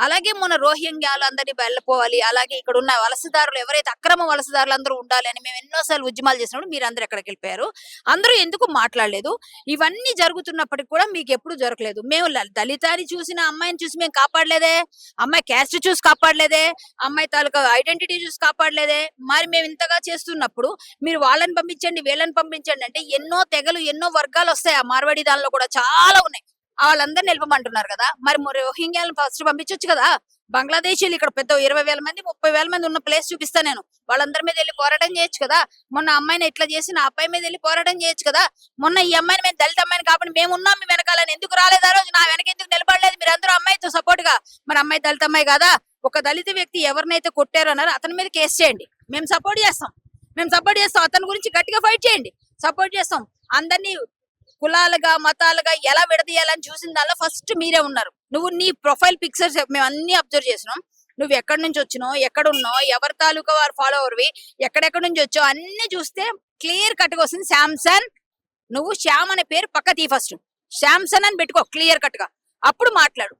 అలాగే మన రోహింగ్యాలు అందరినీ వెళ్ళిపోవాలి. అలాగే ఇక్కడ ఉన్న వలసదారులు ఎవరైతే అక్రమ వలసదారులు అందరూ ఉండాలి అని మేము ఎన్నోసార్లు ఉద్యమాలు చేసినప్పుడు మీరందరూ ఎక్కడికెళ్ళిపోయారు? అందరూ ఎందుకు మాట్లాడలేదు? ఇవన్నీ జరుగుతున్నప్పటికి కూడా మీకెప్పుడు దొరకలేదు. మేము దళితాన్ని చూసిన అమ్మాయిని చూసి మేము కాపాడలేదే. అమ్మాయి క్యాస్ట్ చూసి కాపాడలేదే. అమ్మాయి తాలూకా ఐడెంటిటీ చూసి కాపాడలేదే. మరి మేము ఇంతగా చేస్తున్నప్పుడు మీరు వాళ్ళని పంపించండి, వీళ్ళని పంపించండి అంటే ఎన్నో తెగలు, ఎన్నో వర్గాలొస్తాయి. ఆ మార్వాడి దానిలో కూడా చాలా ఉన్నాయి. వాళ్ళందరిని నిలపమంటున్నారు కదా! మరి రోహింగ్యాలను ఫస్ట్ పంపించొచ్చు కదా! బంగ్లాదేశీయులు ఇక్కడ పెద్ద 20,000 మంది, 30,000 మంది ఉన్న ప్లేస్ చూపిస్తా నేను. వాళ్ళందరి మీద ఎళ్లి పోరాటం చేయొచ్చు కదా! మొన్న అమ్మాయిని ఇట్లా చేసిన ఆ అబ్బాయి మీద ఎళ్లి పోరాటం చేయొచ్చు కదా! మొన్న ఈ అమ్మాయిని మేము దళిత అమ్మాయిని కాబట్టి మేమున్నాం మీ వెనకాలని ఎందుకు రాలేదు ఆ రోజు? నా వెనక ఎందుకు నిలబడలేదు మీరందరూ అమ్మాయితో సపోర్ట్‌గా? మరి అమ్మాయి దళిత అమ్మాయి కాదా? ఒక దళిత వ్యక్తి ఎవరినైతే కొట్టారో అన్నారో అతని మీద కేసు చేయండి. మేము సపోర్ట్ చేస్తాం. మేము సపోర్ట్ చేస్తాం. అతని గురించి గట్టిగా ఫైట్ చేయండి. సపోర్ట్ చేస్తాం. అందరినీ కులాలుగా, మతాలుగా ఎలా విడదీయాలని చూసిన దానిలో ఫస్ట్ మీరే ఉన్నారు. నువ్వు నీ ప్రొఫైల్ పిక్చర్స్ మేము అన్ని అబ్జర్వ్ చేసినాం. నువ్వు ఎక్కడి నుంచి వచ్చినావు, ఎక్కడున్నావు, ఎవరి తాలూకా వారు ఫాలోవర్వి, ఎక్కడెక్కడి నుంచి వచ్చావు అన్ని చూస్తే క్లియర్ కట్ గా వస్తుంది. శాంసన్, నువ్వు శ్యామ్ అనే పేరు పక్క తీ ఫస్ట్. శాంసన్ అని పెట్టుకో క్లియర్ కట్ గా. అప్పుడు మాట్లాడు.